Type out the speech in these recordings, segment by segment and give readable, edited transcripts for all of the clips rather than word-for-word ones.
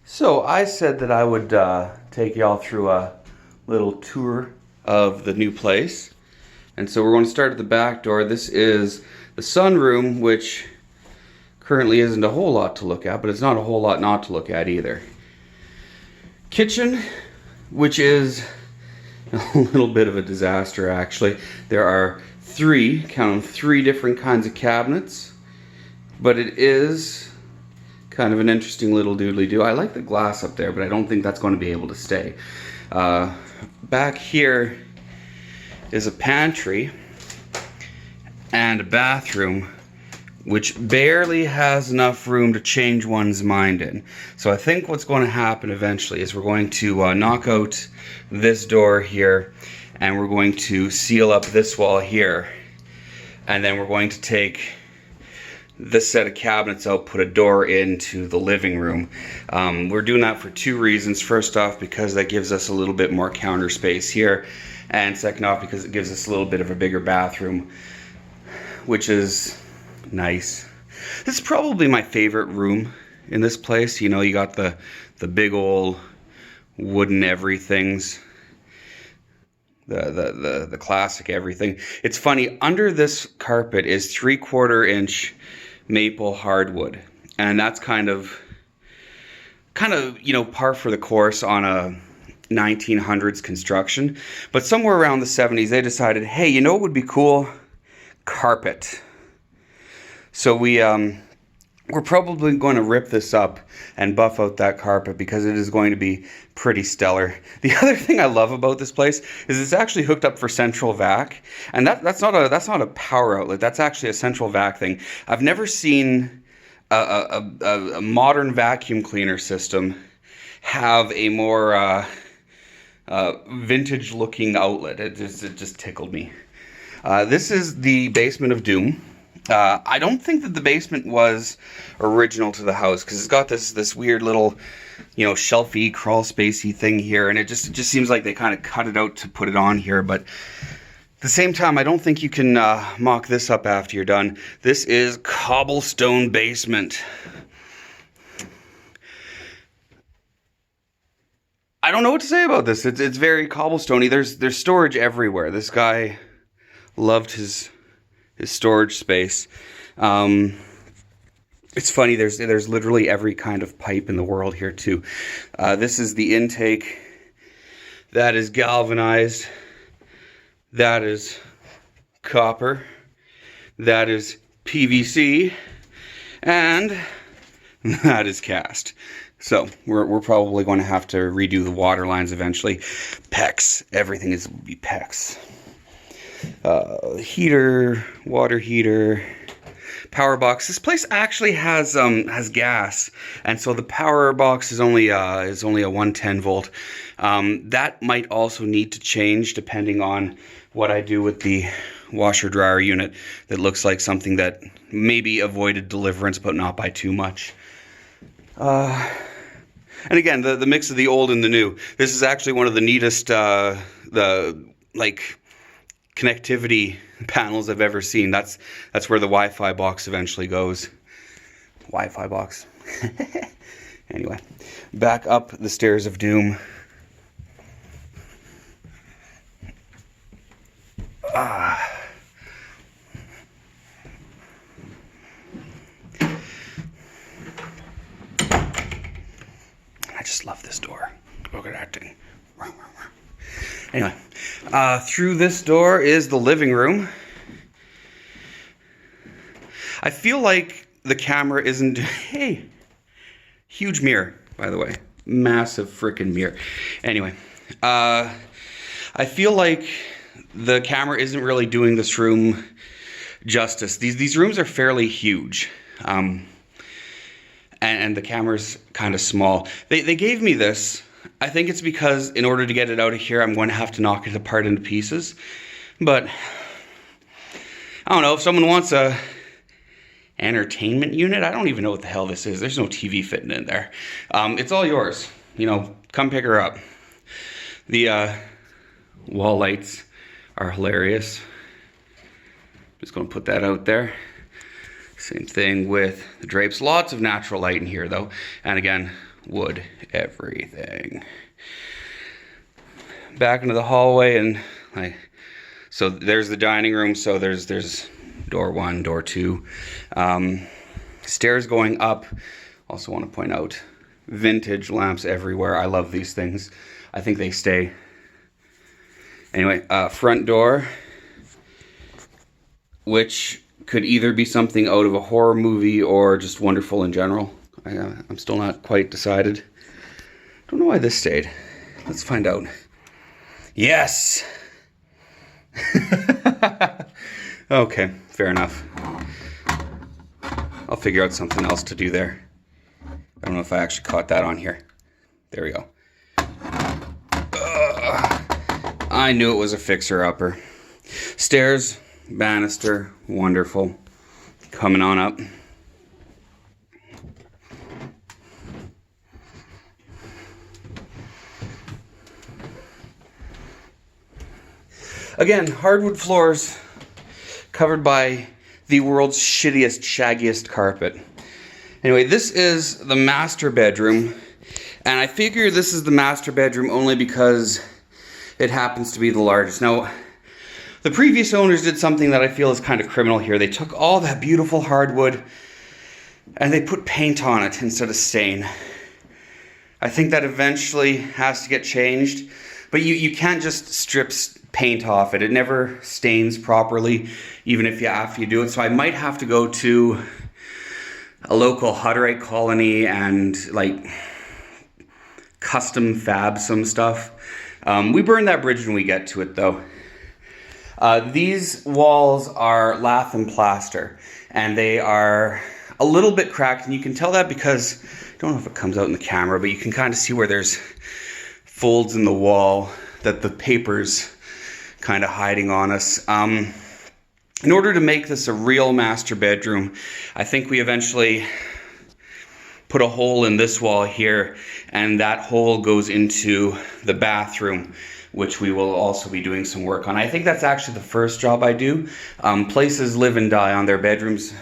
So I said that I would take y'all through a little tour of the new place. And so we're going to start at the back door. This is the sunroom, which currently isn't a whole lot to look at, but it's not a whole lot not to look at either. Kitchen, which is a little bit of a disaster actually. There are count them, three different kinds of cabinets, but it is kind of an interesting little doodly-doo. I like the glass up there, but I don't think that's going to be able to stay. Back here is a pantry and a bathroom, which barely has enough room to change one's mind in. So I think what's going to happen eventually is we're going to knock out this door here, and we're going to seal up this wall here, and then we're going to take this set of cabinets out, put a door into the living room. We're doing that for two reasons. First off, because that gives us a little bit more counter space here, and second off, because it gives us a little bit of a bigger bathroom, which is nice. This is probably my favorite room in this place. You know, you got the big old wooden everythings, the classic everything. It's funny, under this carpet is 3/4 inch maple hardwood, and that's kind of you know, par for the course on a 1900s construction. But somewhere around the 70s they decided, hey, you know what would be cool? Carpet. So we're probably going to rip this up and buff out that carpet because it is going to be pretty stellar. The other thing I love about this place is it's actually hooked up for central vac, and that's not a power outlet. That's actually a central vac thing. I've never seen a modern vacuum cleaner system have a more vintage looking outlet. It just tickled me. This is the basement of doom. I don't think that the basement was original to the house, because it's got this weird little, you know, shelfy, crawl spacey thing here, and it just seems like they kind of cut it out to put it on here. But at the same time, I don't think you can mock this up after you're done. This is cobblestone basement. I don't know what to say about this. It's very cobblestoney. There's storage everywhere. This guy loved his storage space. It's funny, there's literally every kind of pipe in the world here too. This is the intake. That is galvanized. That is copper. That is PVC. And that is cast. So we're probably going to have to redo the water lines eventually. PEX. Everything will be PEX. Heater, water heater, power box. This place actually has gas, and so the power box is only a 110 volt. That might also need to change depending on what I do with the washer dryer unit. That looks like something that maybe avoided deliverance, but not by too much. And again, the mix of the old and the new. This is actually one of the neatest connectivity panels I've ever seen. That's where the Wi-Fi box eventually goes. Wi-Fi box. Anyway, back up the stairs of doom. I just love this door. Look at that thing. Anyway, through this door is the living room. I feel like the camera isn't... Hey! Huge mirror, by the way. Massive freaking mirror. Anyway, I feel like the camera isn't really doing this room justice. These rooms are fairly huge. And the camera's kind of small. They gave me this. I think it's because in order to get it out of here, I'm going to have to knock it apart into pieces. But I don't know, if someone wants a entertainment unit, I don't even know what the hell this is. There's no TV fitting in there. It's all yours. You know, come pick her up. The wall lights are hilarious. Just going to put that out there. Same thing with the drapes. Lots of natural light in here though. And again, wood everything. Back into the hallway, and so there's the dining room. So there's door 1, door 2, stairs going up. Also want to point out vintage lamps everywhere. I love these things. I think they stay. Anyway, front door, which could either be something out of a horror movie or just wonderful in general. I'm still not quite decided. Don't know why this stayed. Let's find out. Yes! Okay, fair enough. I'll figure out something else to do there. I don't know if I actually caught that on here. There we go. I knew it was a fixer-upper. Stairs, banister, wonderful. Coming on up. Again, hardwood floors covered by the world's shittiest, shaggiest carpet. Anyway, this is the master bedroom, and I figure this is the master bedroom only because it happens to be the largest. Now, the previous owners did something that I feel is kind of criminal here. They took all that beautiful hardwood and they put paint on it instead of stain. I think that eventually has to get changed, but you can't just strip paint off it. It never stains properly, even if after you do it. So I might have to go to a local Hutterite colony and like custom fab some stuff. We burn that bridge when we get to it though. These walls are lath and plaster, and they are a little bit cracked, and you can tell that because, I don't know if it comes out in the camera, but you can kind of see where there's folds in the wall that the paper's kind of hiding on us. In order to make this a real master bedroom, I think we eventually put a hole in this wall here, and that hole goes into the bathroom, which we will also be doing some work on. I think that's actually the first job I do. Places live and die on their bathrooms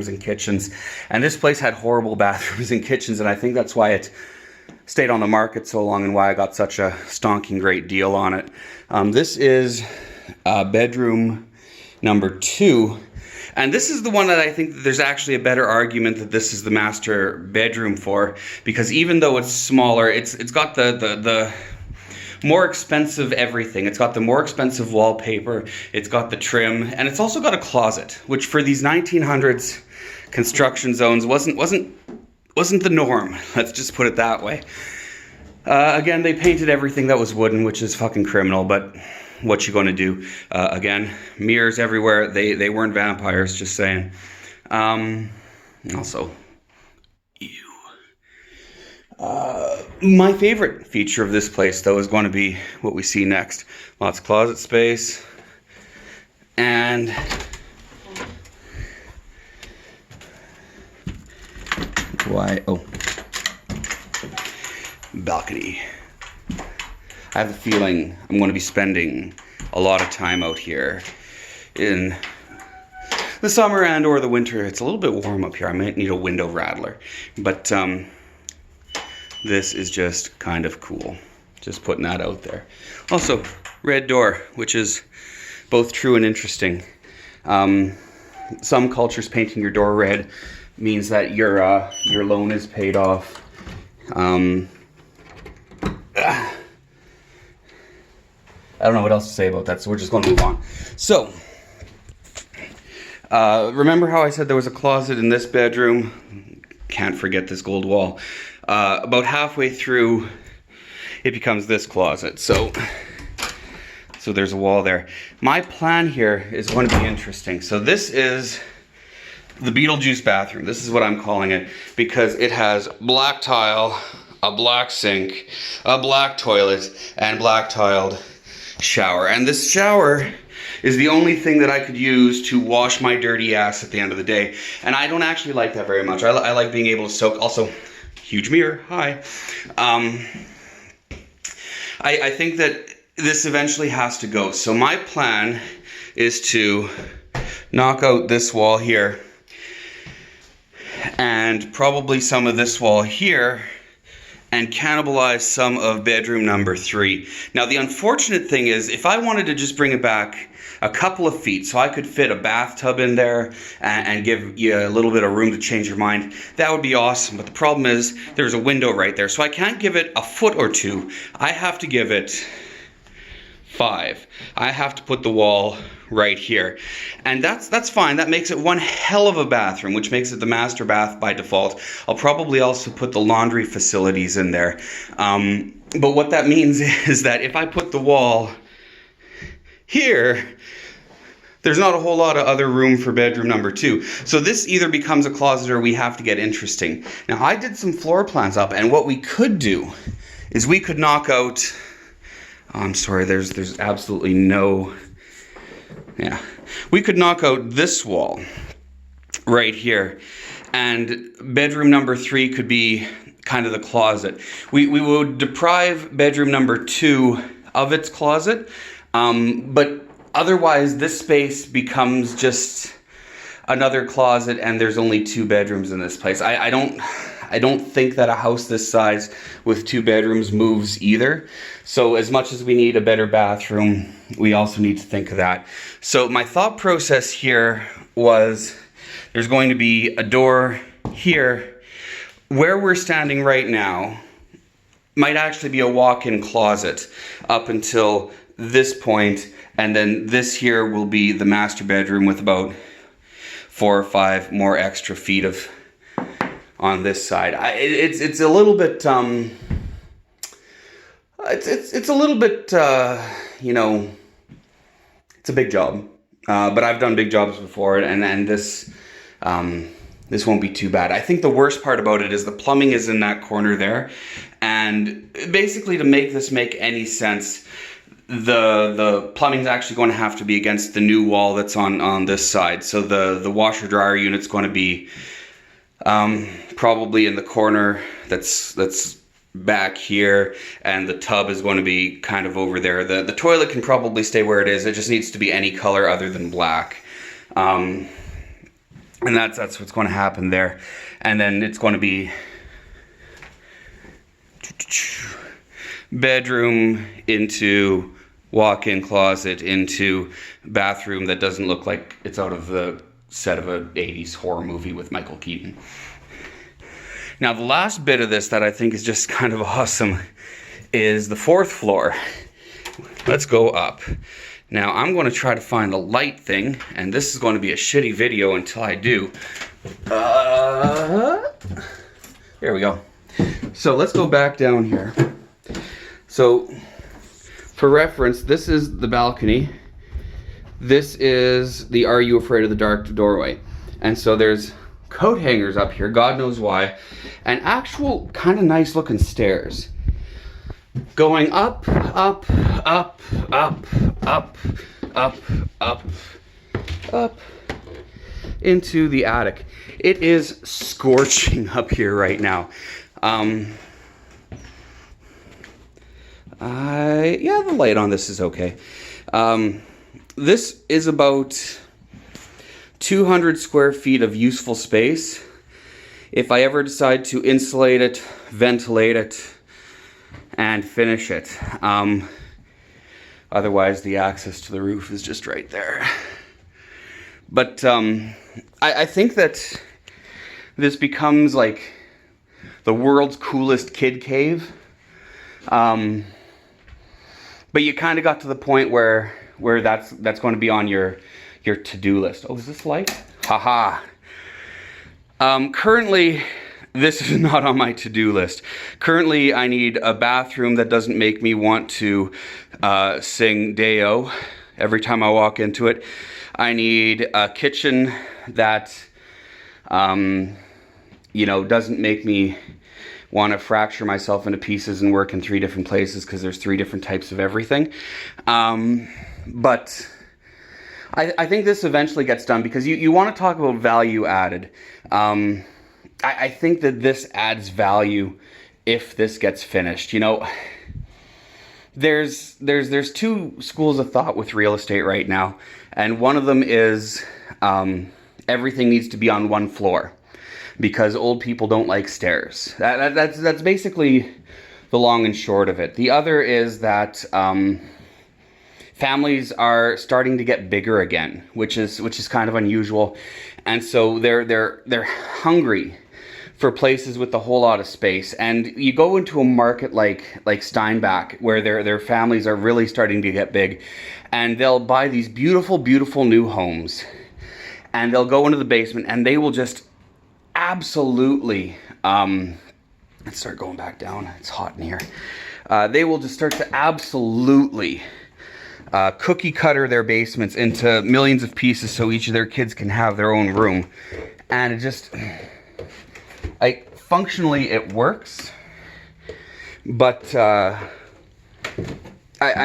and kitchens. And this place had horrible bathrooms and kitchens, and I think that's why it stayed on the market so long and why I got such a stonking great deal on it. This is bedroom number 2. And this is the one that I think that there's actually a better argument that this is the master bedroom for, because even though it's smaller, it's got the more expensive everything. It's got the more expensive wallpaper, it's got the trim, and it's also got a closet, which for these 1900s construction zones wasn't the norm. Let's just put it that way. Again, they painted everything that was wooden, which is fucking criminal, but what you gonna do? Again, mirrors everywhere. They weren't vampires, just saying. Also, ew. My favorite feature of this place, though, is going to be what we see next. Lots of closet space. And balcony. I have a feeling I'm going to be spending a lot of time out here in the summer and or the winter. It's a little bit warm up here. I might need a window rattler, but this is just kind of cool. Just putting that out there. Also, red door, which is both true and interesting. Some cultures, painting your door red means that your loan is paid off. I don't know what else to say about that, so we're just going to move on. So, remember how I said there was a closet in this bedroom? Can't forget this gold wall. About halfway through, it becomes this closet. So there's a wall there. My plan here is going to be interesting. So this is the Beetlejuice bathroom. This is what I'm calling it, because it has black tile, a black sink, a black toilet, and black tiled shower. And this shower is the only thing that I could use to wash my dirty ass at the end of the day. And I don't actually like that very much. I like being able to soak. Also, huge mirror, hi. I think that this eventually has to go. So my plan is to knock out this wall here and probably some of this wall here and cannibalize some of bedroom number 3. Now the unfortunate thing is, if I wanted to just bring it back a couple of feet, so I could fit a bathtub in there and give you a little bit of room to change your mind, that would be awesome. But the problem is there's a window right there, so I can't give it a foot or 2. I have to give it 5. I have to put the wall right here, and that's fine. That makes it one hell of a bathroom, which makes it the master bath by default. I'll probably also put the laundry facilities in there, but what that means is that if I put the wall here, there's not a whole lot of other room for bedroom number 2. So this either becomes a closet or we have to get interesting. Now I did some floor plans up, and what we could do is we could knock out, oh, I'm sorry, there's absolutely no, yeah. We could knock out this wall right here, and bedroom number 3 could be kind of the closet. We would deprive bedroom number 2 of its closet, but otherwise this space becomes just another closet, and there's only 2 bedrooms in this place. I don't think that a house this size with 2 bedrooms moves either. So as much as we need a better bathroom, we also need to think of that. So my thought process here was there's going to be a door here. Where we're standing right now might actually be a walk-in closet up until this point, and then this here will be the master bedroom with about 4 or 5 more extra feet of on this side. It's a little bit it's a little bit you know, it's a big job, but I've done big jobs before, and this this won't be too bad. I think the worst part about it is the plumbing is in that corner there, and basically to make this make any sense, the plumbing's actually going to have to be against the new wall that's on this side. So the washer dryer unit's going to be probably in the corner that's back here, and the tub is going to be kind of over there. The toilet can probably stay where it is. It just needs to be any color other than black. And that's what's going to happen there. And then it's going to be bedroom into walk-in closet into bathroom that doesn't look like it's out of the set of a 80s horror movie with Michael Keaton. Now the last bit of this that I think is just kind of awesome is the 4th floor. Let's go up. Now I'm going to try to find the light thing, and this is going to be a shitty video until I do. There we go. So let's go back down here. So for reference, this is the balcony. This is the Are You Afraid of the Dark doorway. And so there's coat hangers up here, God knows why, and actual kind of nice looking stairs. Going up, up, up, up, up, up, up, up, into the attic. It is scorching up here right now. Yeah, the light on this is okay. This is about 200 square feet of useful space. If I ever decide to insulate it, ventilate it, and finish it. Otherwise, the access to the roof is just right there. But I think that this becomes like the world's coolest kid cave. But you kind of got to the point where that's going to be on your to-do list. Oh, is this light? Haha. Currently, this is not on my to-do list. Currently, I need a bathroom that doesn't make me want to sing Deo every time I walk into it. I need a kitchen that, you know, doesn't make me want to fracture myself into pieces and work in 3 different places because there's 3 different types of everything. But I think this eventually gets done because you want to talk about value added. I think that this adds value if this gets finished. You know, there's 2 schools of thought with real estate right now, and one of them is everything needs to be on one floor. because old people don't like stairs. That's basically the long and short of it. The other is that families are starting to get bigger again, which is kind of unusual, and so they're hungry for places with a whole lot of space. And you go into a market like Steinbach, where their families are really starting to get big, and they'll buy these beautiful new homes, and they'll go into the basement, and they will just absolutely let's start going back down. It's hot in here. They will just start to absolutely cookie cutter their basements into millions of pieces so each of their kids can have their own room. And it just, functionally it works, but I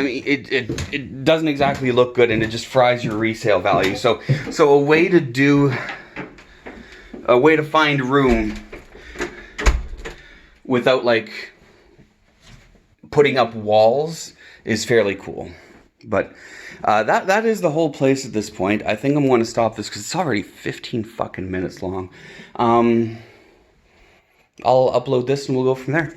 mean, it doesn't exactly look good, and it just fries your resale value. So a way to find room without like putting up walls is fairly cool. But that is the whole place at this point. I think I'm going to stop this because it's already 15 fucking minutes long. I'll upload this and we'll go from there.